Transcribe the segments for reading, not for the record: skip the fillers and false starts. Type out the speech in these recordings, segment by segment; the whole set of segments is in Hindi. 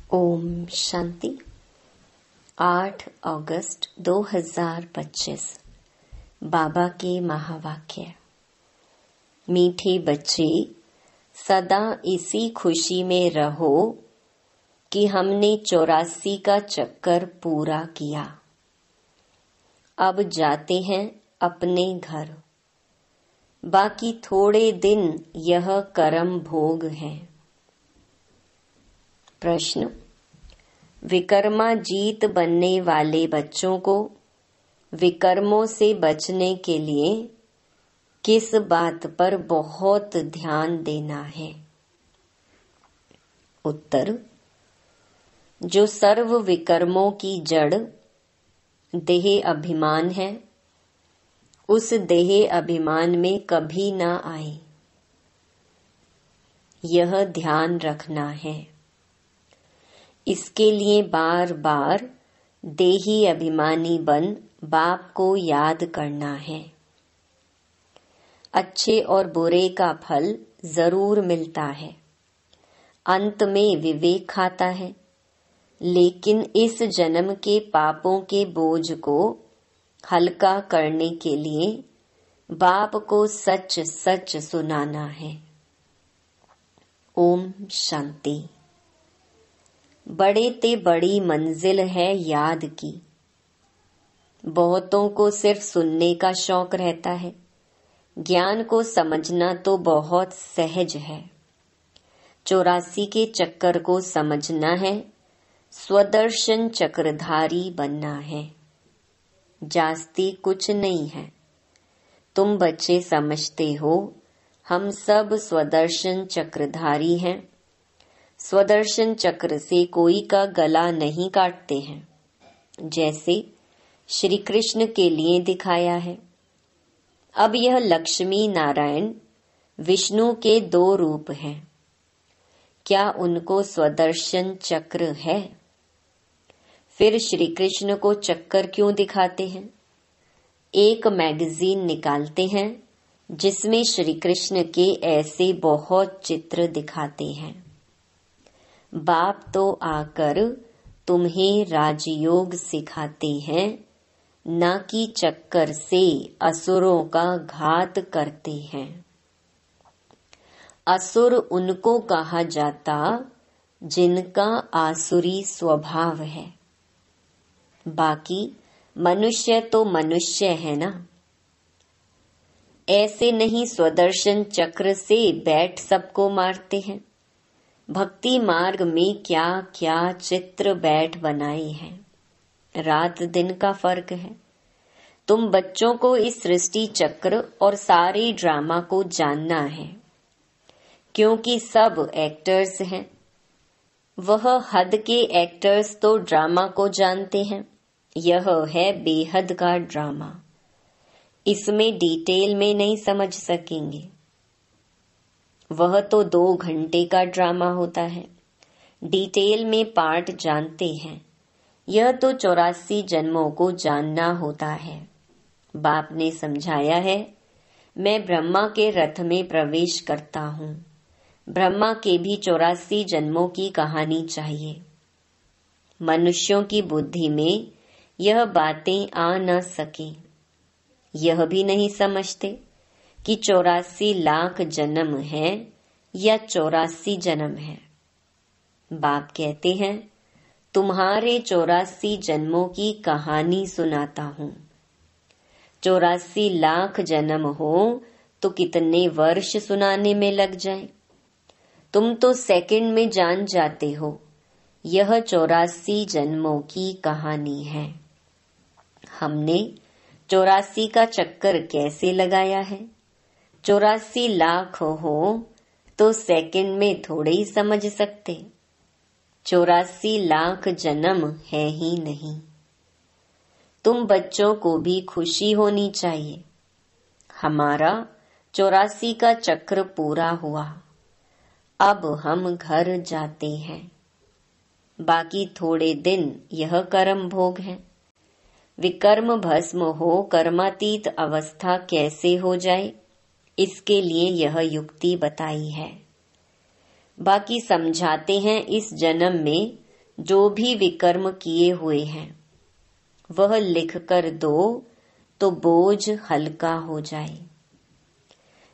ओम शांति। 8 अगस्त 2025 बाबा के महावाक्य। मीठे बच्चे, सदा इसी खुशी में रहो कि हमने 84 का चक्कर पूरा किया। अब जाते हैं अपने घर। बाकी थोड़े दिन यह कर्म भोग है। प्रश्न: विकर्माजीत बनने वाले बच्चों को विकर्मों से बचने के लिए किस बात पर बहुत ध्यान देना है? उत्तर: जो सर्व विकर्मों की जड़ देह अभिमान है, उस देह अभिमान में कभी ना आए, यह ध्यान रखना है। इसके लिए बार बार देही अभिमानी बन बाप को याद करना है। अच्छे और बुरे का फल जरूर मिलता है, अंत में विवेक खाता है, लेकिन इस जन्म के पापों के बोझ को हल्का करने के लिए बाप को सच सच सुनाना है। ओम शांति। बड़े ते बड़ी मंजिल है याद की। बहुतों को सिर्फ सुनने का शौक रहता है, ज्ञान को समझना तो बहुत सहज है। 84 के चक्कर को समझना है, स्वदर्शन चक्रधारी बनना है। जास्ती कुछ नहीं है। तुम बच्चे समझते हो हम सब स्वदर्शन चक्रधारी हैं। स्वदर्शन चक्र से कोई का गला नहीं काटते हैं, जैसे श्री कृष्ण के लिए दिखाया है। अब यह लक्ष्मी नारायण विष्णु के 2 रूप हैं। क्या उनको स्वदर्शन चक्र है? फिर श्री कृष्ण को चक्कर क्यों दिखाते हैं? एक मैगजीन निकालते हैं जिसमें श्री कृष्ण के ऐसे बहुत चित्र दिखाते हैं। बाप तो आकर तुम्हें राजयोग सिखाते हैं, न कि चक्कर से असुरों का घात करते हैं। असुर उनको कहा जाता जिनका आसुरी स्वभाव है। बाकी मनुष्य तो मनुष्य है ना। ऐसे नहीं स्वदर्शन चक्र से बैठ सबको मारते हैं। भक्ति मार्ग में क्या क्या चित्र बैठ बनाए हैं। रात दिन का फर्क है। तुम बच्चों को इस सृष्टि चक्र और सारे ड्रामा को जानना है, क्योंकि सब एक्टर्स हैं। वह हद के एक्टर्स तो ड्रामा को जानते हैं। यह है बेहद का ड्रामा। इसमें डिटेल में नहीं समझ सकेंगे। वह तो 2 घंटे का ड्रामा होता है। डिटेल में पार्ट जानते हैं। यह तो 84 जन्मों को जानना होता है। बाप ने समझाया है, मैं ब्रह्मा के रथ में प्रवेश करता हूँ। ब्रह्मा के भी 84 जन्मों की कहानी चाहिए। मनुष्यों की बुद्धि में यह बातें आ न सके। यह भी नहीं समझते कि 84 लाख जन्म है या 84 जन्म है। बाप कहते हैं, तुम्हारे 84 जन्मों की कहानी सुनाता हूँ। 84 लाख जन्म हो तो कितने वर्ष सुनाने में लग जाए। तुम तो सेकंड में जान जाते हो। यह 84 जन्मों की कहानी है। हमने 84 का चक्कर कैसे लगाया है? 84 लाख हो तो सेकंड में थोड़े ही समझ सकते। 84 लाख जन्म है ही नहीं। तुम बच्चों को भी खुशी होनी चाहिए। हमारा 84 का चक्र पूरा हुआ। अब हम घर जाते हैं। बाकी थोड़े दिन यह कर्म भोग है। विकर्म भस्म हो कर्मातीत अवस्था कैसे हो जाए, इसके लिए यह युक्ति बताई है। बाकी समझाते हैं इस जन्म में जो भी विकर्म किए हुए हैं वह लिख कर दो तो बोझ हल्का हो जाए।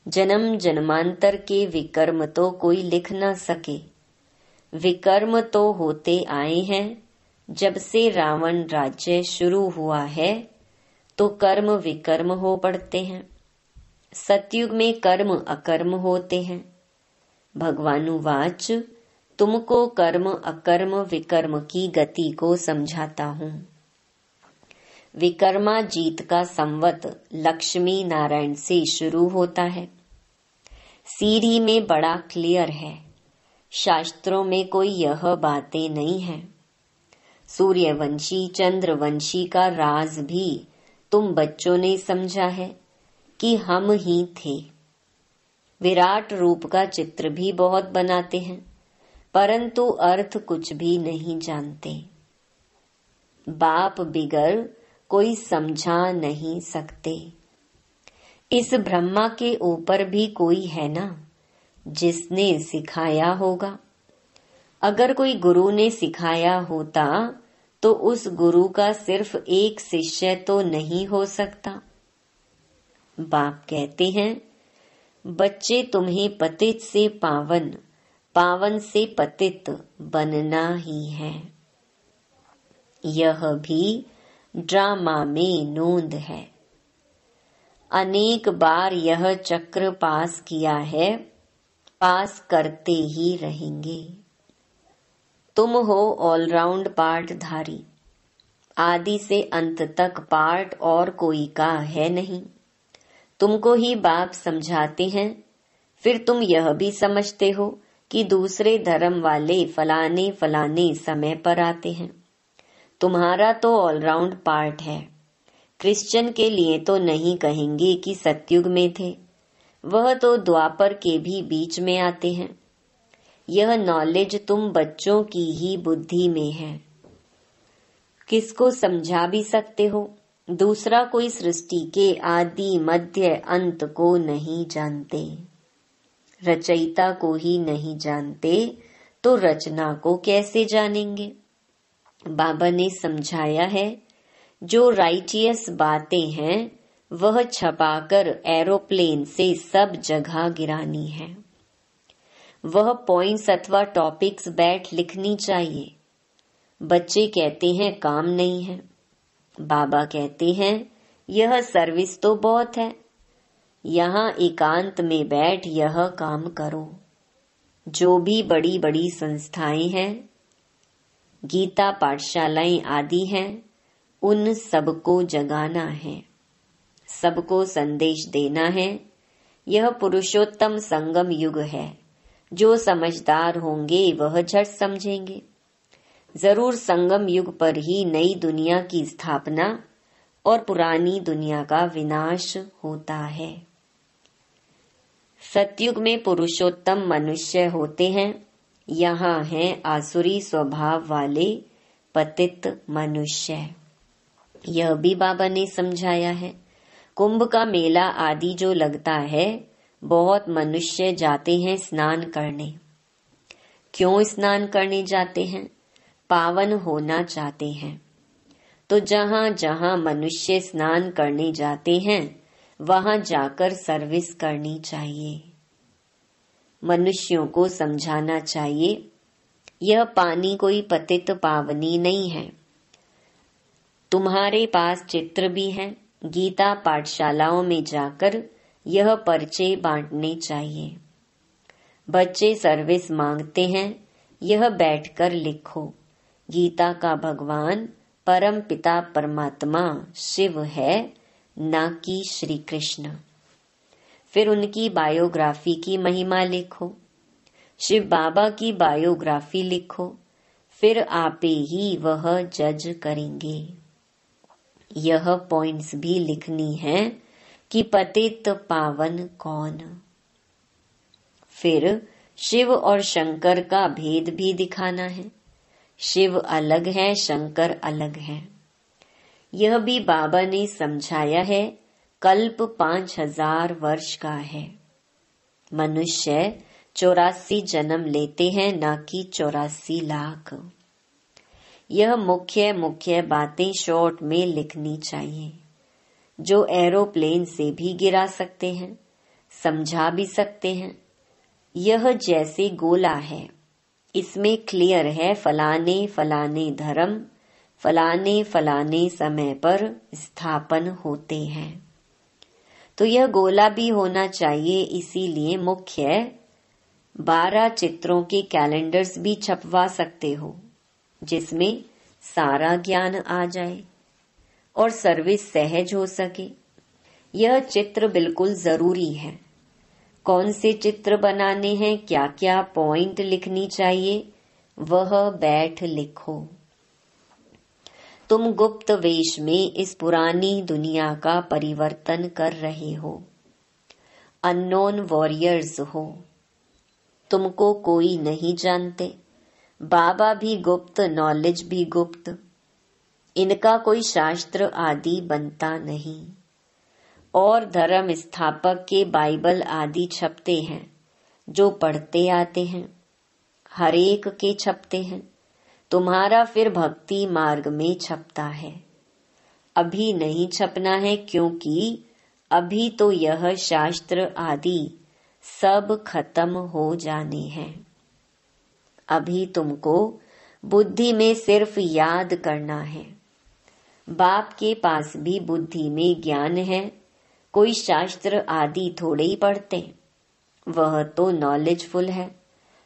जन्म जन्मांतर के विकर्म तो कोई लिख न सके। विकर्म तो होते आए हैं जब से रावण राज्य शुरू हुआ है, तो कर्म विकर्म हो पड़ते हैं। सतयुग में कर्म अकर्म होते हैं। भगवानुवाच, तुमको कर्म अकर्म विकर्म की गति को समझाता हूँ। विकर्माजीत का संवत लक्ष्मी नारायण से शुरू होता है। सीढ़ी में बड़ा क्लियर है, शास्त्रों में कोई यह बातें नहीं है। सूर्यवंशी चंद्रवंशी का राज भी तुम बच्चों ने समझा है कि हम ही थे। विराट रूप का चित्र भी बहुत बनाते हैं, परंतु अर्थ कुछ भी नहीं जानते। बाप बिगर कोई समझा नहीं सकते। इस ब्रह्मा के ऊपर भी कोई है ना, जिसने सिखाया होगा। अगर कोई गुरु ने सिखाया होता तो उस गुरु का सिर्फ एक शिष्य तो नहीं हो सकता। बाप कहते हैं, बच्चे तुम्हें पतित से पावन, पावन से पतित बनना ही है। यह भी ड्रामा में नोंद है। अनेक बार यह चक्र पास किया है, पास करते ही रहेंगे। तुम हो ऑलराउंड पार्टधारी। आदि से अंत तक पार्ट और कोई का है नहीं। तुमको ही बाप समझाते हैं, फिर तुम यह भी समझते हो कि दूसरे धर्म वाले फलाने फलाने समय पर आते हैं। तुम्हारा तो ऑलराउंड पार्ट है। क्रिश्चियन के लिए तो नहीं कहेंगे कि सतयुग में थे, वह तो द्वापर के भी बीच में आते हैं। यह नॉलेज तुम बच्चों की ही बुद्धि में है। किसको समझा भी सकते हो? दूसरा कोई सृष्टि के आदि मध्य अंत को नहीं जानते। रचयिता को ही नहीं जानते तो रचना को कैसे जानेंगे? बाबा ने समझाया है, जो राइटियस बातें हैं वह छपाकर एरोप्लेन से सब जगह गिरानी है। वह पॉइंट्स अथवा टॉपिक्स बैठ लिखनी चाहिए। बच्चे कहते हैं काम नहीं है। बाबा कहते हैं, यह सर्विस तो बहुत है। यहाँ एकांत में बैठ यह काम करो। जो भी बड़ी बड़ी संस्थाएं हैं, गीता पाठशालाएं आदि हैं, उन सबको जगाना है, सबको संदेश देना है। यह पुरुषोत्तम संगम युग है। जो समझदार होंगे वह झट समझेंगे। जरूर संगम युग पर ही नई दुनिया की स्थापना और पुरानी दुनिया का विनाश होता है। सतयुग में पुरुषोत्तम मनुष्य होते हैं। यहाँ हैं आसुरी स्वभाव वाले पतित मनुष्य। यह भी बाबा ने समझाया है। कुंभ का मेला आदि जो लगता है, बहुत मनुष्य जाते हैं स्नान करने। क्यों स्नान करने जाते हैं? पावन होना चाहते हैं। तो जहाँ जहाँ मनुष्य स्नान करने जाते हैं, वहाँ जाकर सर्विस करनी चाहिए। मनुष्यों को समझाना चाहिए, यह पानी कोई पतित पावनी नहीं है। तुम्हारे पास चित्र भी है। गीता पाठशालाओं में जाकर यह पर्चे बांटने चाहिए। बच्चे सर्विस मांगते हैं, यह बैठकर लिखो। गीता का भगवान परम पिता परमात्मा शिव है, ना कि श्री कृष्ण। फिर उनकी बायोग्राफी की महिमा लिखो। शिव बाबा की बायोग्राफी लिखो, फिर आपे ही वह जज करेंगे। यह पॉइंट्स भी लिखनी है कि पतित पावन कौन। फिर शिव और शंकर का भेद भी दिखाना है। शिव अलग है, शंकर अलग है। यह भी बाबा ने समझाया है। कल्प 5000 वर्ष का है। मनुष्य 84 जन्म लेते हैं, ना कि 84 लाख। यह मुख्य मुख्य बातें शॉर्ट में लिखनी चाहिए, जो एरोप्लेन से भी गिरा सकते हैं, समझा भी सकते हैं। यह जैसे गोला है, इसमें क्लियर है फलाने फलाने धर्म फलाने फलाने समय पर स्थापन होते हैं। तो यह गोला भी होना चाहिए, इसीलिए मुख्य 12 चित्रों के कैलेंडर्स भी छपवा सकते हो, जिसमें सारा ज्ञान आ जाए और सर्विस सहज हो सके। यह चित्र बिल्कुल जरूरी है। कौन से चित्र बनाने हैं, क्या क्या पॉइंट लिखनी चाहिए, वह बैठ लिखो। तुम गुप्त वेश में इस पुरानी दुनिया का परिवर्तन कर रहे हो। अननोन वॉरियर्स हो। तुमको कोई नहीं जानते। बाबा भी गुप्त, नॉलेज भी गुप्त। इनका कोई शास्त्र आदि बनता नहीं। और धर्म स्थापक के बाइबल आदि छपते हैं, जो पढ़ते आते हैं, हर एक के छपते हैं। तुम्हारा फिर भक्ति मार्ग में छपता है। अभी नहीं छपना है, क्योंकि अभी तो यह शास्त्र आदि सब खत्म हो जाने हैं। अभी तुमको बुद्धि में सिर्फ याद करना है। बाप के पास भी बुद्धि में ज्ञान है, कोई शास्त्र आदि थोड़े ही पढ़ते, वह तो नॉलेजफुल है।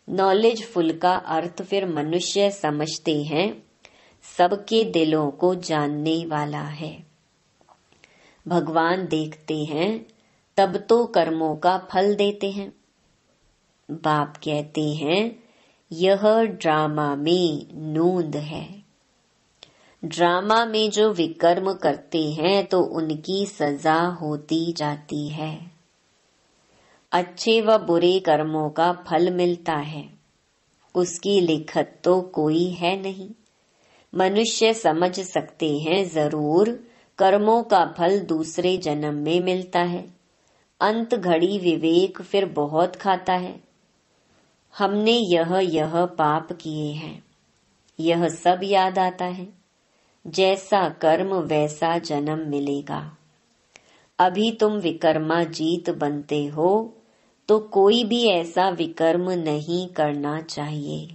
नॉलेजफुल का अर्थ फिर मनुष्य समझते हैं, सबके दिलों को जानने वाला है। भगवान देखते हैं, तब तो कर्मों का फल देते हैं। बाप कहते हैं, यह ड्रामा में नूंद है। ड्रामा में जो विकर्म करते हैं तो उनकी सजा होती जाती है। अच्छे व बुरे कर्मों का फल मिलता है, उसकी लिखत तो कोई है नहीं। मनुष्य समझ सकते हैं जरूर, कर्मों का फल दूसरे जन्म में मिलता है। अंत घड़ी विवेक फिर बहुत खाता है। हमने यह पाप किए हैं, यह सब याद आता है। जैसा कर्म वैसा जन्म मिलेगा। अभी तुम विकर्मा जीत बनते हो, तो कोई भी ऐसा विकर्म नहीं करना चाहिए।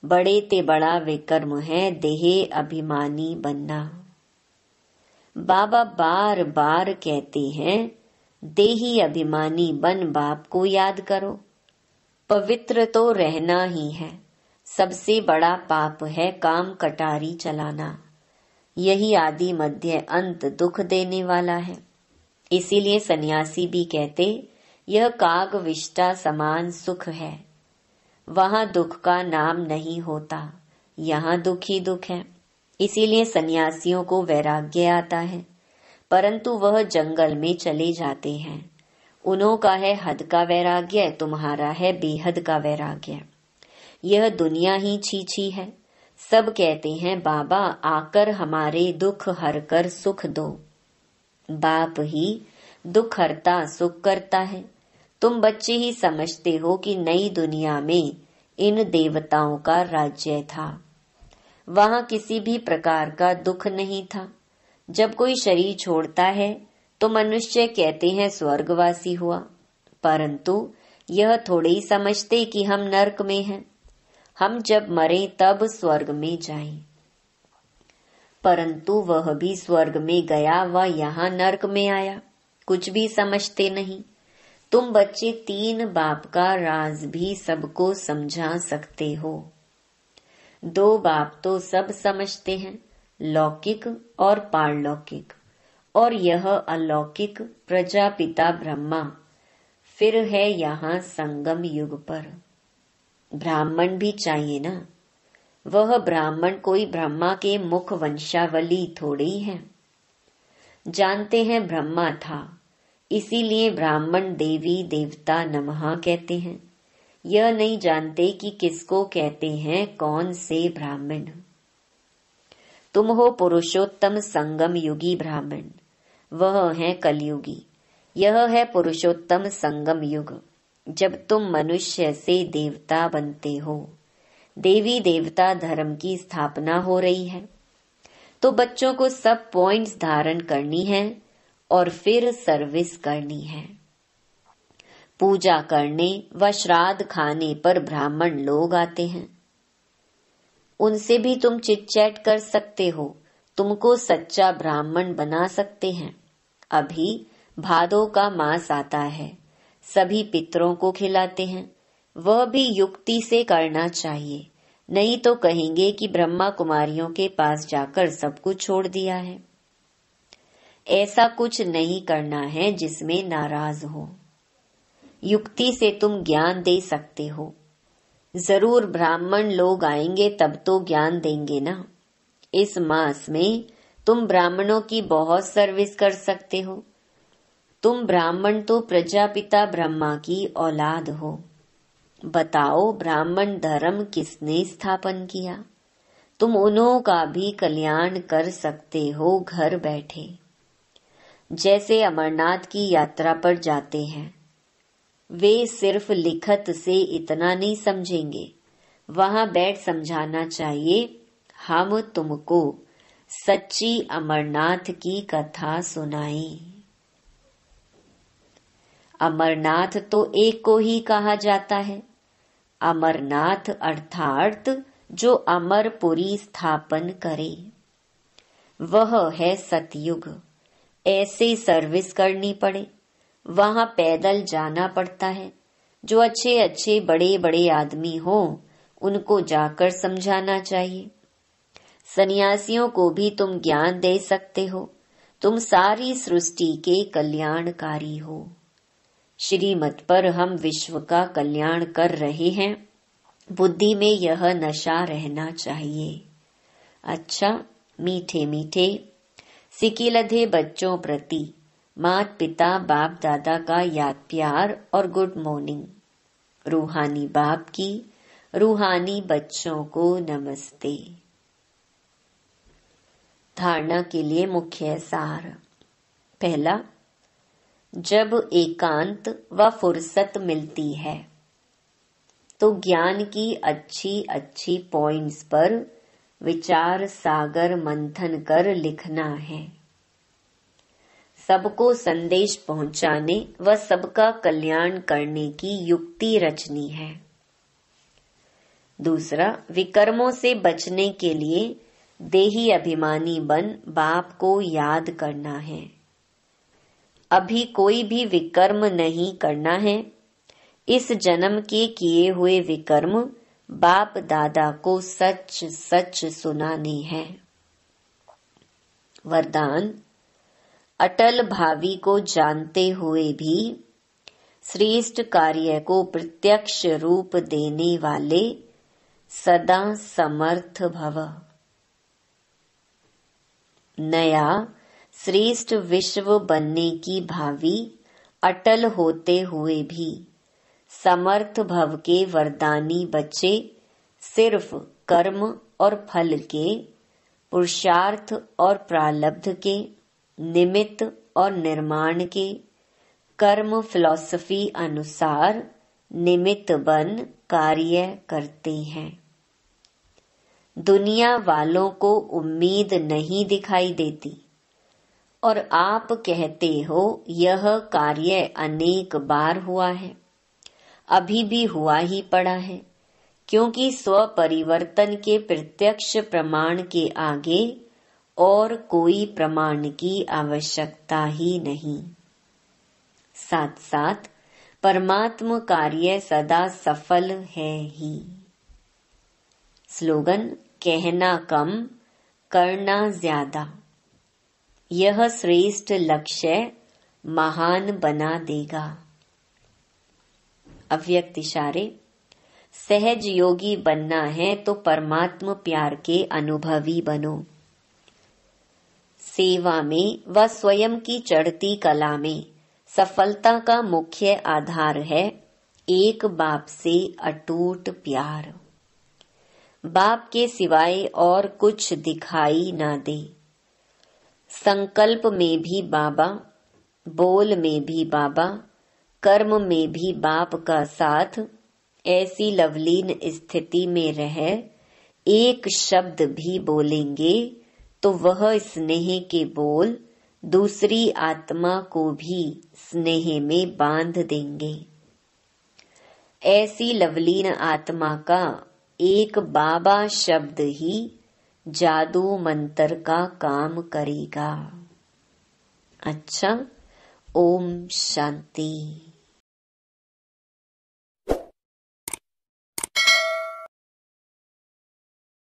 बड़े ते बड़ा विकर्म है देह अभिमानी बनना। बाबा बार बार कहते हैं, देही अभिमानी बन बाप को याद करो। पवित्र तो रहना ही है। सबसे बड़ा पाप है काम कटारी चलाना। यही आदि मध्य अंत दुख देने वाला है। इसीलिए सन्यासी भी कहते, यह काग विष्टा समान सुख है। वहां दुख का नाम नहीं होता, यहाँ दुख ही दुख है। इसीलिए सन्यासियों को वैराग्य आता है, परंतु वह जंगल में चले जाते हैं। उन्हों का है हद का वैराग्य, तुम्हारा है बेहद का वैराग्य। यह दुनिया ही छीछी है। सब कहते हैं, बाबा आकर हमारे दुख हर कर सुख दो। बाप ही दुख हरता सुख करता है। तुम बच्चे ही समझते हो कि नई दुनिया में इन देवताओं का राज्य था। वहां किसी भी प्रकार का दुख नहीं था। जब कोई शरीर छोड़ता है तो मनुष्य कहते हैं स्वर्गवासी हुआ, परंतु यह थोड़े ही समझते कि हम नरक में हैं। हम जब मरे तब स्वर्ग में जाएं, परंतु वह भी स्वर्ग में गया व यहाँ नरक में आया। कुछ भी समझते नहीं। तुम बच्चे 3 बाप का राज भी सबको समझा सकते हो। 2 बाप तो सब समझते हैं, लौकिक और पारलौकिक, और यह अलौकिक प्रजापिता ब्रह्मा फिर है यहाँ संगम युग पर। ब्राह्मण भी चाहिए ना। वह ब्राह्मण कोई ब्रह्मा के मुख वंशावली थोड़ी है। जानते हैं ब्रह्मा था, इसीलिए ब्राह्मण देवी देवता नमः कहते हैं। यह नहीं जानते कि किसको कहते हैं, कौन से ब्राह्मण। तुम हो पुरुषोत्तम संगम युगी ब्राह्मण, वह है कलयुगी। यह है पुरुषोत्तम संगम युग, जब तुम मनुष्य से देवता बनते हो। देवी देवता धर्म की स्थापना हो रही है, तो बच्चों को सब पॉइंट्स धारण करनी है और फिर सर्विस करनी है। पूजा करने व श्राद्ध खाने पर ब्राह्मण लोग आते हैं, उनसे भी तुम चिट चैट कर सकते हो, तुमको सच्चा ब्राह्मण बना सकते हैं। अभी भादों का मास आता है, सभी पितरों को खिलाते हैं, वह भी युक्ति से करना चाहिए, नहीं तो कहेंगे कि ब्रह्मा कुमारियों के पास जाकर सब कुछ छोड़ दिया है। ऐसा कुछ नहीं करना है जिसमें नाराज हो। युक्ति से तुम ज्ञान दे सकते हो। जरूर ब्राह्मण लोग आएंगे तब तो ज्ञान देंगे ना। इस मास में तुम ब्राह्मणों की बहुत सर्विस कर सकते हो। तुम ब्राह्मण तो प्रजापिता ब्रह्मा की औलाद हो। बताओ ब्राह्मण धर्म किसने स्थापन किया? तुम उन्हों का भी कल्याण कर सकते हो घर बैठे। जैसे अमरनाथ की यात्रा पर जाते हैं, वे सिर्फ लिखत से इतना नहीं समझेंगे, वहां बैठ समझाना चाहिए, हम तुमको सच्ची अमरनाथ की कथा सुनाई। अमरनाथ तो एक को ही कहा जाता है। अमरनाथ अर्थात जो अमरपुरी स्थापन करे, वह है सतयुग। ऐसे सर्विस करनी पड़े, वहां पैदल जाना पड़ता है। जो अच्छे अच्छे बड़े बड़े आदमी हो, उनको जाकर समझाना चाहिए। सन्यासियों को भी तुम ज्ञान दे सकते हो। तुम सारी सृष्टि के कल्याणकारी हो। श्रीमत पर हम विश्व का कल्याण कर रहे हैं, बुद्धि में यह नशा रहना चाहिए। अच्छा, मीठे मीठे सिकिलधे बच्चों प्रति मात पिता बाप दादा का याद प्यार और गुड मॉर्निंग। रूहानी बाप की रूहानी बच्चों को नमस्ते। धारणा के लिए मुख्य सार। पहला, जब एकांत व फुर्सत मिलती है तो ज्ञान की अच्छी अच्छी पॉइंट्स पर विचार सागर मंथन कर लिखना है। सबको संदेश पहुंचाने व सबका कल्याण करने की युक्ति रचनी है। दूसरा, विकर्मों से बचने के लिए देही अभिमानी बन बाप को याद करना है। अभी कोई भी विकर्म नहीं करना है। इस जन्म के किए हुए विकर्म बाप दादा को सच सच सुनाने हैं। वरदान, अटल भावी को जानते हुए भी श्रेष्ठ कार्य को प्रत्यक्ष रूप देने वाले सदा समर्थ भव। नया श्रेष्ठ विश्व बनने की भावी अटल होते हुए भी समर्थ भव के वरदानी बच्चे सिर्फ कर्म और फल के, पुरुषार्थ और प्रारब्ध के, निमित्त और निर्माण के, कर्म फिलॉसफी अनुसार निमित्त बन कार्य करते हैं। दुनिया वालों को उम्मीद नहीं दिखाई देती और आप कहते हो यह कार्य अनेक बार हुआ है, अभी भी हुआ ही पड़ा है, क्योंकि स्व परिवर्तन के प्रत्यक्ष प्रमाण के आगे और कोई प्रमाण की आवश्यकता ही नहीं। साथ साथ परमात्म कार्य सदा सफल है ही। स्लोगन, कहना कम करना ज्यादा। यह श्रेष्ठ लक्ष्य महान बना देगा। अव्यक्त इशारे। सहज योगी बनना है तो परमात्म प्यार के अनुभवी बनो। सेवा में व स्वयं की चढ़ती कला में सफलता का मुख्य आधार है एक बाप से अटूट प्यार। बाप के सिवाय और कुछ दिखाई ना दे। संकल्प में भी बाबा, बोल में भी बाबा, कर्म में भी बाप का साथ, ऐसी लवलीन स्थिति में रह एक शब्द भी बोलेंगे तो वह स्नेह के बोल दूसरी आत्मा को भी स्नेह में बांध देंगे। ऐसी लवलीन आत्मा का एक बाबा शब्द ही जादू मंत्र का काम करेगा। अच्छा, ओम शांति।